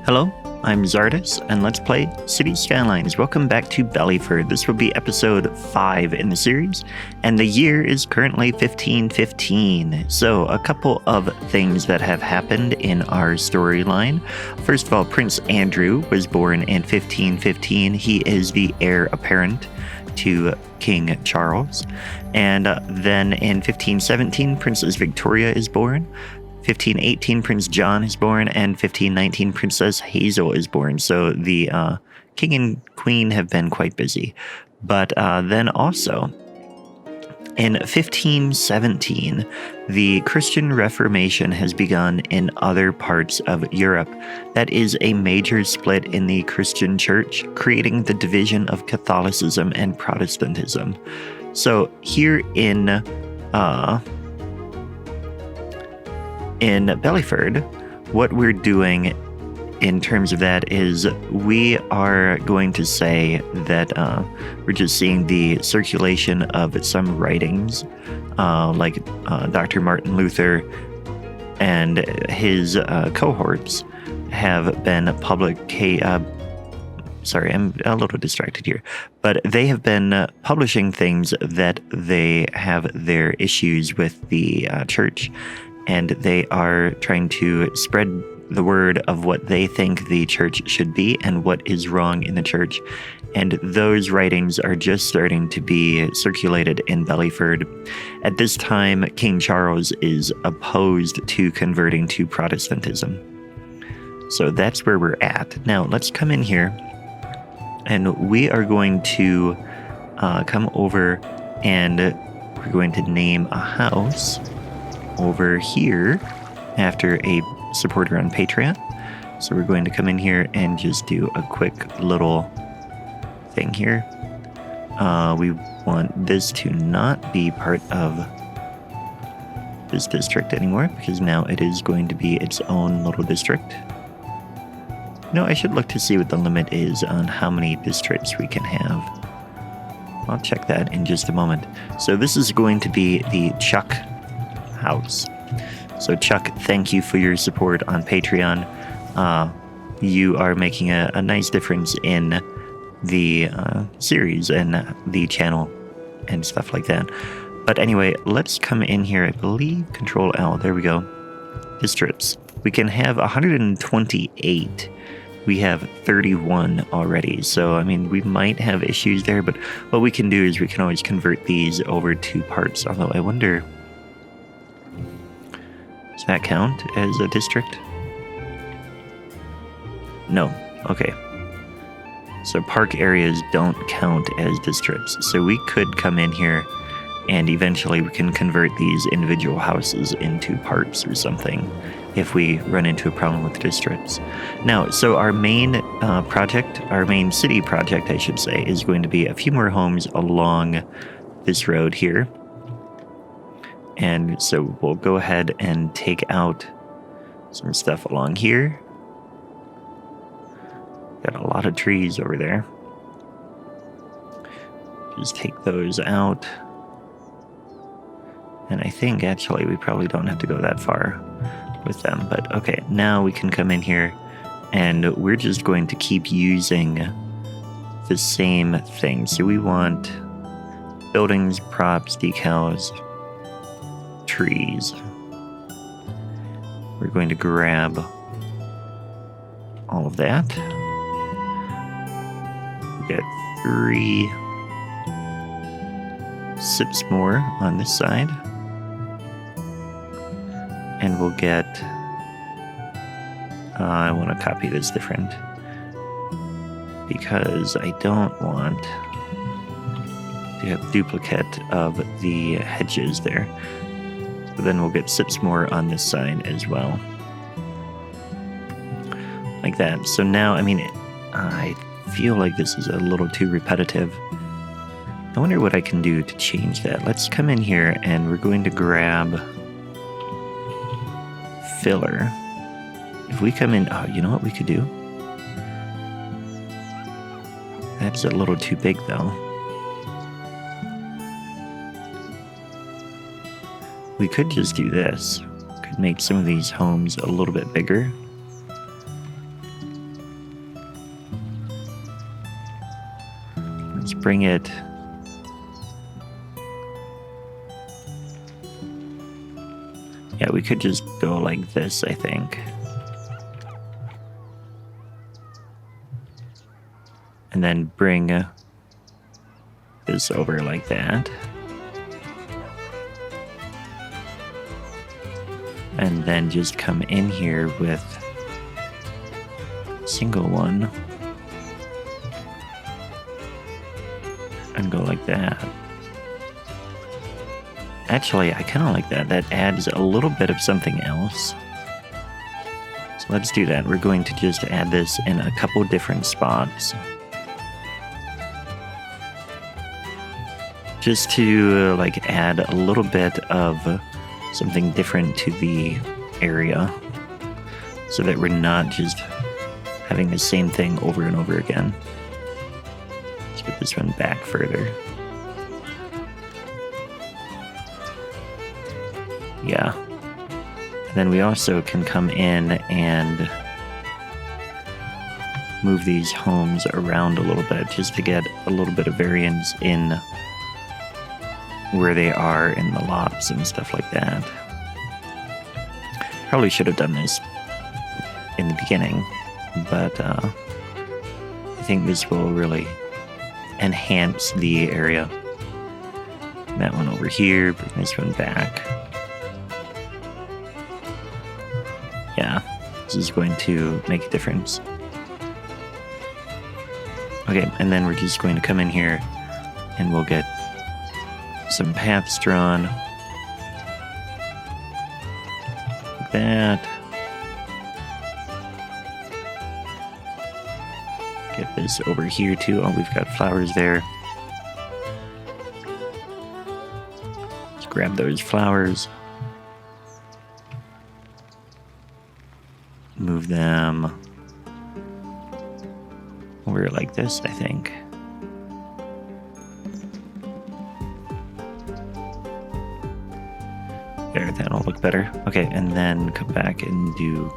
Hello, I'm Czardus, and let's play Cities Skylines. Welcome back to Beliford. This will be episode 5 in the series, and the year is currently 1515. So, a couple of things that have happened in our storyline. First of all, Prince Andrew was born in 1515. He is the heir apparent to King Charles. And then in 1517, Princess Victoria is born. 1518, Prince John is born, and 1519, Princess Hazel is born. So the king and queen have been quite busy. But then also, in 1517, the Christian Reformation has begun in other parts of Europe. That is a major split in the Christian church, creating the division of Catholicism and Protestantism. So here in Beliford, what we're doing in terms of that is we are going to say that we're just seeing the circulation of some writings, like Dr. Martin Luther and his cohorts have been sorry, I'm a little distracted here, but they have been publishing things that they have their issues with the church. And they are trying to spread the word of what they think the church should be and what is wrong in the church. And those writings are just starting to be circulated in Beliford. At this time, King Charles is opposed to converting to Protestantism. So that's where we're at. Now, let's come in here, and we are going to come over, and we're going to name a house over here after a supporter on Patreon. So we're going to come in here and just do a quick little thing here. We want this to not be part of this district anymore, because now it is going to be its own little district. No, I should look to see what the limit is on how many districts we can have. I'll check that in just a moment. So this is going to be the Chuck house. So Chuck, thank you for your support on Patreon. You are making a nice difference in the series and the channel and stuff like that. But anyway, let's come in here. I believe Control L. There we go. Districts. We can have 128. We have 31 already. So, I mean, we might have issues there, but what we can do is we can always convert these over to parts. Although I wonder, does that count as a district? No. Okay. So park areas don't count as districts. So we could come in here and eventually we can convert these individual houses into parts or something if we run into a problem with districts. Now, so our main project, our main city project, I should say, is going to be a few more homes along this road here. And so we'll go ahead and take out some stuff along here. Got a lot of trees over there. Just take those out. And I think actually we probably don't have to go that far with them. But okay, now we can come in here and we're just going to keep using the same thing. So we want buildings, props, decals, trees. We're going to grab all of that. We get 3 sips more on this side. And we'll get, I want to copy this different because I don't want to have duplicate of the hedges there. So then we'll get sips more on this side as well. Like that. So now, I mean, I feel like this is a little too repetitive. I wonder what I can do to change that. Let's come in here and we're going to grab filler. If we come in, oh, you know what we could do? That's a little too big though. We could just do this. Could make some of these homes a little bit bigger. bring it... Yeah, we could just go like this, I think. And then bring this over like that. And then just come in here with a single one. And go like that. Actually, I kind of like that. That adds a little bit of something else. So let's do that. We're going to just add this in a couple different spots. Just to like add a little bit of something different to the area. So that we're not just having the same thing over and over again. Let's get this one back further. Yeah. And then we also can come in and move these homes around a little bit just to get a little bit of variance in where they are in the lots and stuff like that. Probably should have done this in the beginning, but I think this will really enhance the area. That one over here, bring this one back. Yeah, this is going to make a difference. Okay, and then we're just going to come in here and we'll get some paths drawn. Like that. Get this over here too. Oh, we've got flowers there. Let's grab those flowers. Move them over like this, I think. There, that'll look better. Okay, and then come back and do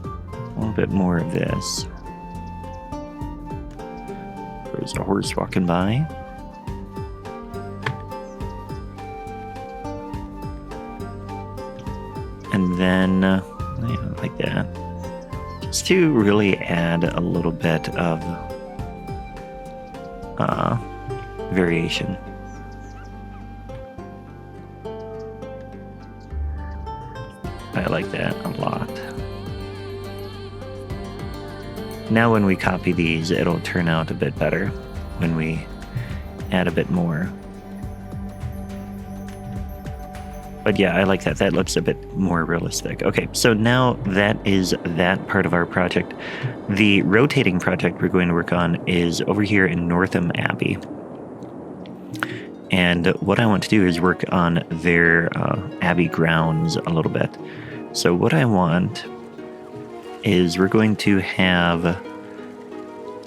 a little bit more of this. There's a horse walking by. And then, yeah, like that. Just to really add a little bit of variation. I like that a lot. Now when we copy these, it'll turn out a bit better when we add a bit more. But yeah, I like that. That looks a bit more realistic. Okay, so now that is that part of our project. The rotating project we're going to work on is over here in Northam Abbey. And what I want to do is work on their Abbey grounds a little bit. So what I want is we're going to have,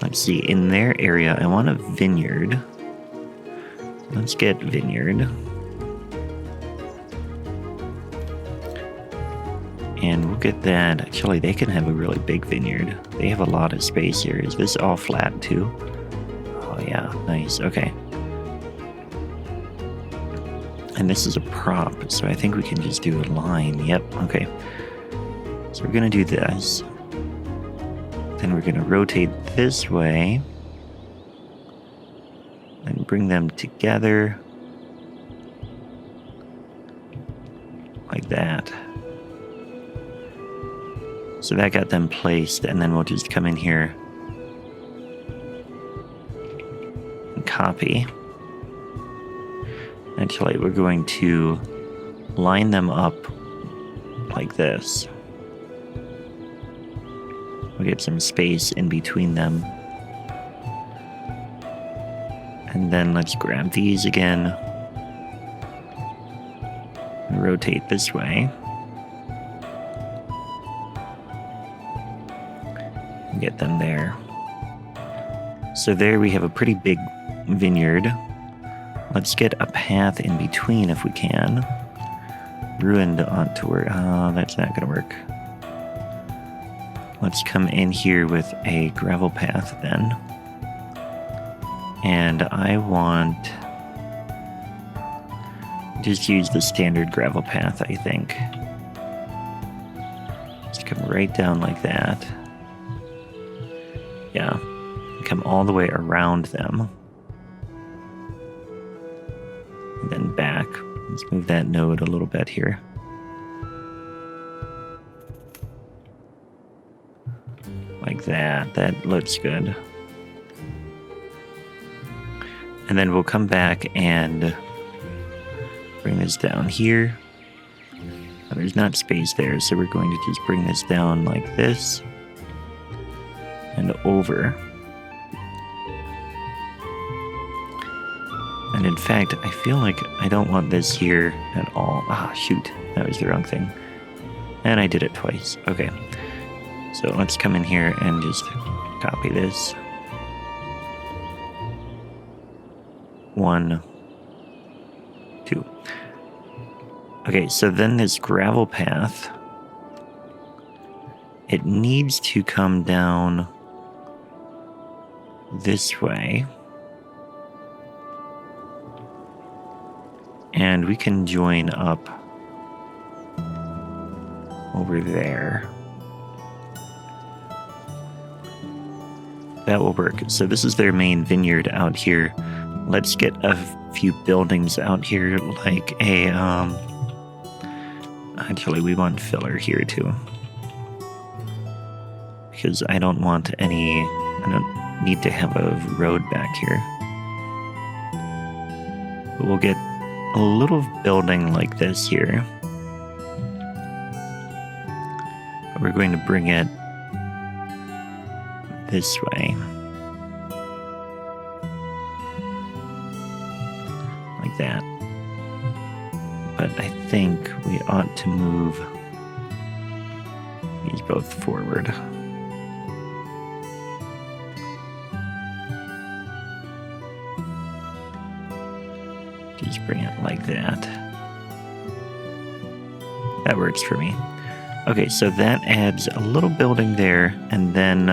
let's see, in their area, I want a vineyard. Let's get vineyard. And we'll get that. Actually, they can have a really big vineyard. They have a lot of space here. Is this all flat too? Oh yeah, nice. Okay. And this is a prop, so I think we can just do a line. Yep, okay. So we're gonna do this. Then we're gonna rotate this way. And bring them together. Like that. So that got them placed, and then we'll just come in here and copy. Actually, we're going to line them up like this. We'll get some space in between them. And then let's grab these again. And rotate this way. And get them there. So there we have a pretty big vineyard. Let's get a path in between if we can. Ruined onto where... Oh, that's not going to work. Let's come in here with a gravel path then. And I want... just use the standard gravel path, I think. Just come right down like that. Yeah. Come all the way around them. And then back. Let's move that node a little bit here. Like that. That looks good. And then we'll come back and bring this down here. Oh, there's not space there, so we're going to just bring this down like this. And over. And in fact, I feel like I don't want this here at all. Ah, shoot. That was the wrong thing. And I did it twice. Okay. So let's come in here and just copy this. 1, 2. Okay, so then this gravel path, it needs to come down this way. And we can join up over there. That will work. So this is their main vineyard out here. Let's get a few buildings out here, like a, actually we want filler here too. Because I don't need to have a road back here. But we'll get a little building like this here. But we're going to bring it this way. Like that. But I think we ought to move these both forward. Just bring it like that. That works for me. Okay, so that adds a little building there, and then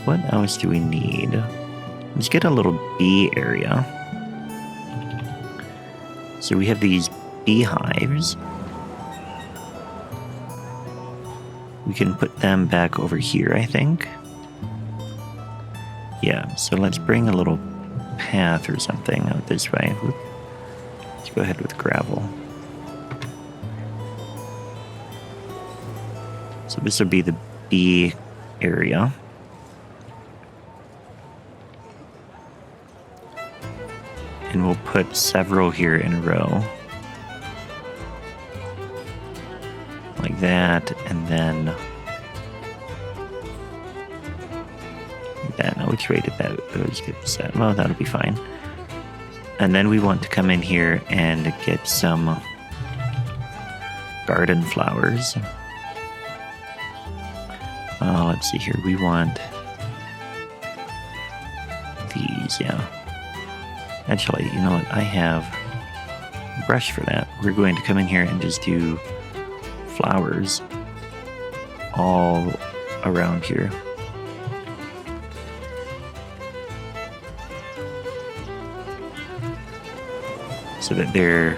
what else do we need? Let's get a little bee area. So we have these beehives. We can put them back over here, I think. Yeah, so let's bring a little path or something out this way. Let's go ahead with gravel. So this would be the bee area. And we'll put several here in a row. Like that, and then like that. Now, which way did those get set? Well, that'll be fine. And then we want to come in here and get some garden flowers. Let's see here. We want these, yeah. Actually, you know what? I have a brush for that. We're going to come in here and just do flowers all around here. So that their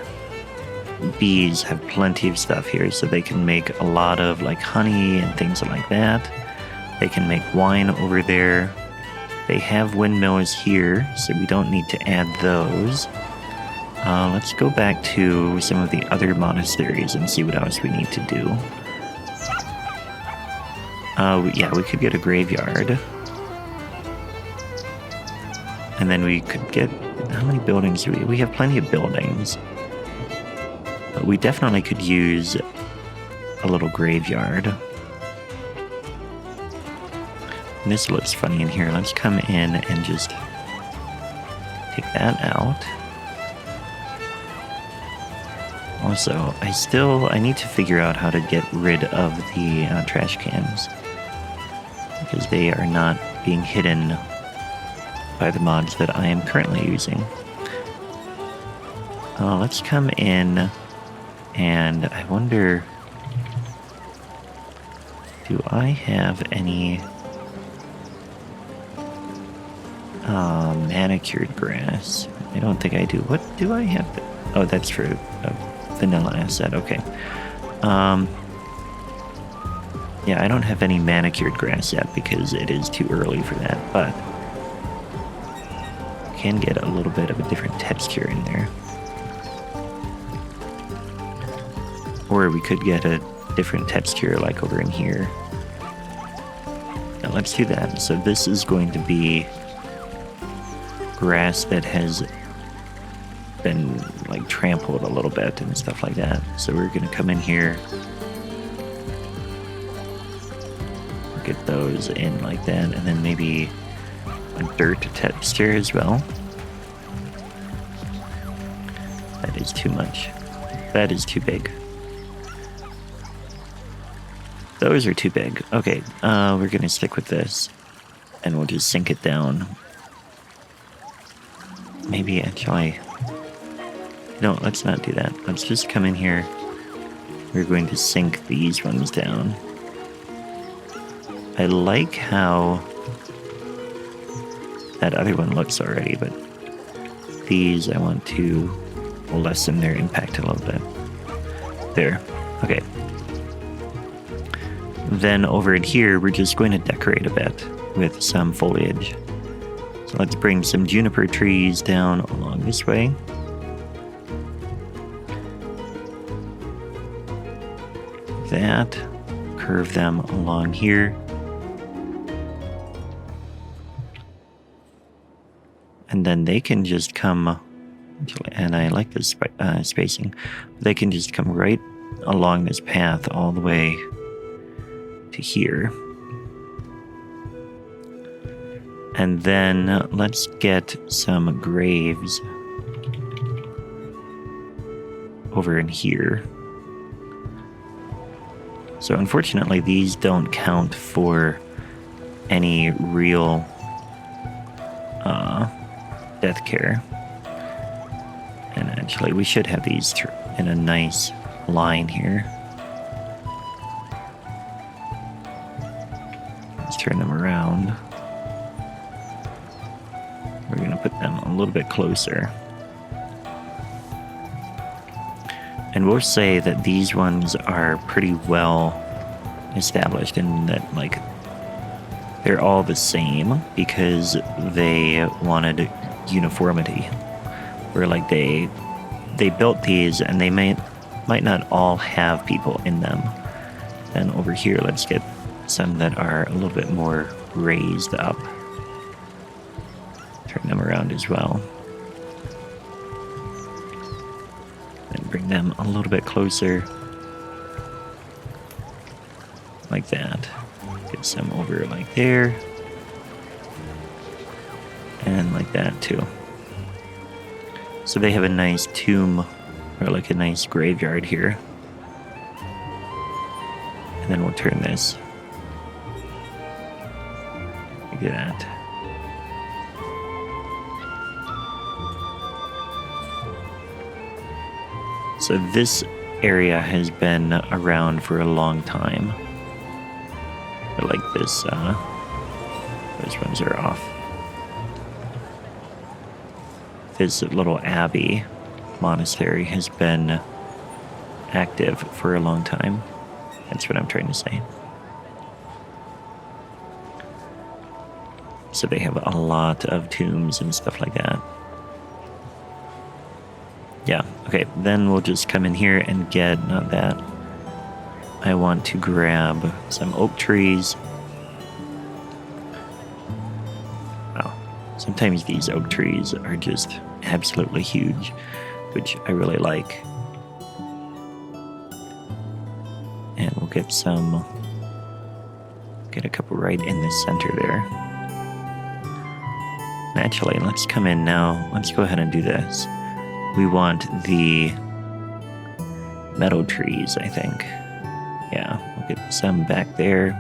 bees have plenty of stuff here, so they can make a lot of like honey and things like that. They can make wine over there. They have windmills here, so we don't need to add those. Let's go back to some of the other monasteries and see what else we need to do. Yeah, we could get a graveyard. And then we could get... How many buildings do we... We have plenty of buildings. But we definitely could use a little graveyard. And this looks funny in here. Let's come in and just take that out. Also, I need to figure out how to get rid of the trash cans, because they are not being hidden by the mods that I am currently using. Let's come in, and I wonder, do I have any... Manicured grass. I don't think I do. What do I have? Oh, that's for vanilla asset. Okay. Yeah, I don't have any manicured grass yet because it is too early for that, but can get a little bit of a different texture in there. Or we could get a different texture like over in here. Now let's do that. So this is going to be grass that has been like trampled a little bit and stuff like that. So we're going to come in here, get those in like that, and then maybe a dirt texture as well. That is too much. That is too big. Those are too big. Okay, we're going to stick with this, and we'll just sink it down. Maybe actually... No, let's not do that. Let's just come in here. We're going to sink these ones down. I like how that other one looks already, but these I want to lessen their impact a little bit. There. Okay. Then over in here, we're just going to decorate a bit with some foliage. So let's bring some juniper trees down along this way. That. Curve them along here. And then they can just come, and I like this spacing, they can just come right along this path all the way to here. And then let's get some graves over in here. So unfortunately, these don't count for any real death care. And actually, we should have these in a nice line here. Let's turn them around. We're going to put them a little bit closer. And we'll say that these ones are pretty well established in that, like, they're all the same because they wanted uniformity. Where, like, they built these and they might not all have people in them. Then over here, let's get some that are a little bit more raised up. Turn them around as well. And bring them a little bit closer. Like that. Get some over like there. And like that too. So they have a nice tomb, or like a nice graveyard here. And then we'll turn this. Like that. So this area has been around for a long time. I like this, those ones are off. This little abbey monastery has been active for a long time. That's what I'm trying to say. So they have a lot of tombs and stuff like that. Yeah, okay, then we'll just come in here and get, not that. I want to grab some oak trees. Wow, sometimes these oak trees are just absolutely huge, which I really like. And we'll get a couple right in the center there. Actually, let's come in now. Let's go ahead and do this. We want the meadow trees, I think. Yeah, we'll get some back there.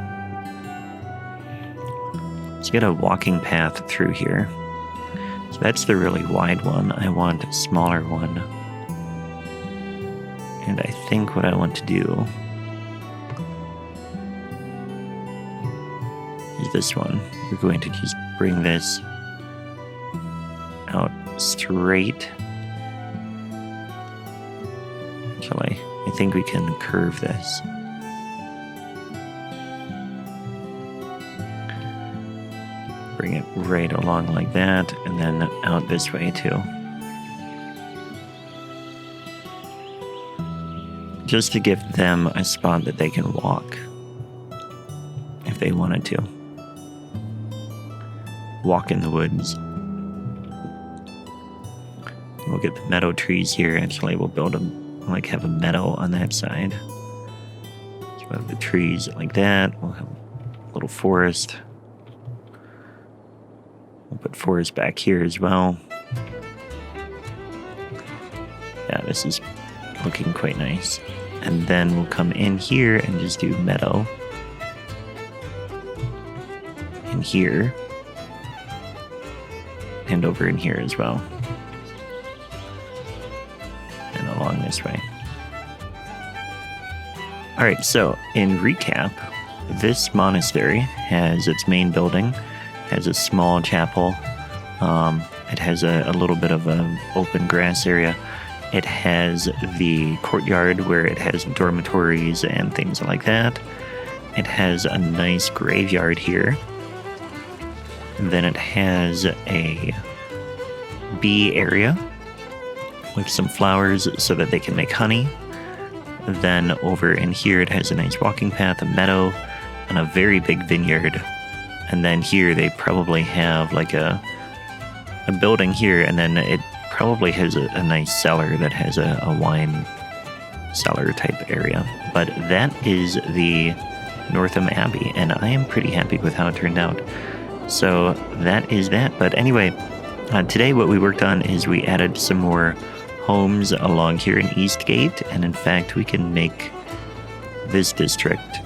Let's get a walking path through here. So that's the really wide one. I want a smaller one. And I think what I want to do is this one. We're going to just bring this straight. Actually, I think we can curve this. Bring it right along like that, and then out this way too. Just to give them a spot that they can walk if they wanted to. Walk in the woods. We'll get the meadow trees here. Actually, we'll build them, like have a meadow on that side. So we'll have the trees like that. We'll have a little forest. We'll put forest back here as well. Yeah, this is looking quite nice. And then we'll come in here and just do meadow. In here. And over in here as well. And along this way. Alright, so in recap, this monastery has its main building, has a small chapel, it has a little bit of an open grass area. It has the courtyard where it has dormitories and things like that. It has a nice graveyard here. And then it has a bee area with some flowers so that they can make honey. Then over in here it has a nice walking path, a meadow, and a very big vineyard. And then here they probably have like a building here, and then it probably has a nice cellar that has a wine cellar type area. But that is the Northam Abbey, and I am pretty happy with how it turned out. So that is that. But anyway, today what we worked on is we added some more homes along here in Eastgate, and in fact we can make this district,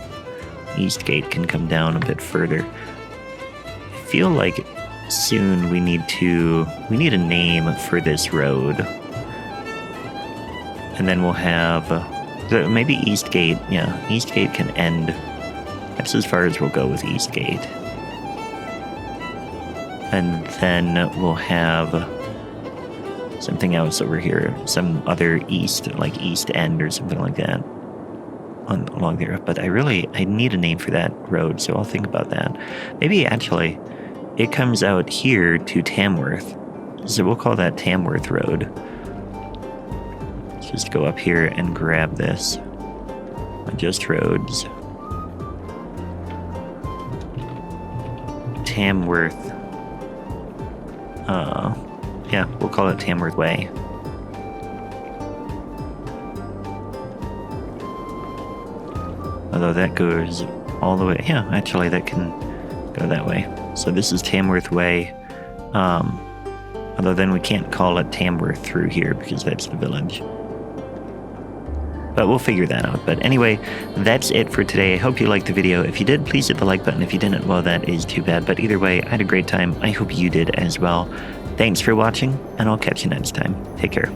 Eastgate, can come down a bit further. I feel like soon we need a name for this road, and then we'll have maybe Eastgate. Yeah, Eastgate can end. That's as far as we'll go with Eastgate. And then we'll have something else over here, some other east, like East End or something like that along there. But I need a name for that road, so I'll think about that. Maybe actually it comes out here to Tamworth, so we'll call that Tamworth Road. Let's just go up here and grab this. Just roads. Tamworth. Yeah, we'll call it Tamworth Way. Although that goes all the way. Yeah, actually that can go that way. So this is Tamworth Way. Although then we can't call it Tamworth through here because that's the village. But we'll figure that out. But anyway, that's it for today. I hope you liked the video. If you did, please hit the like button. If you didn't, well, that is too bad. But either way, I had a great time. I hope you did as well. Thanks for watching, and I'll catch you next time. Take care.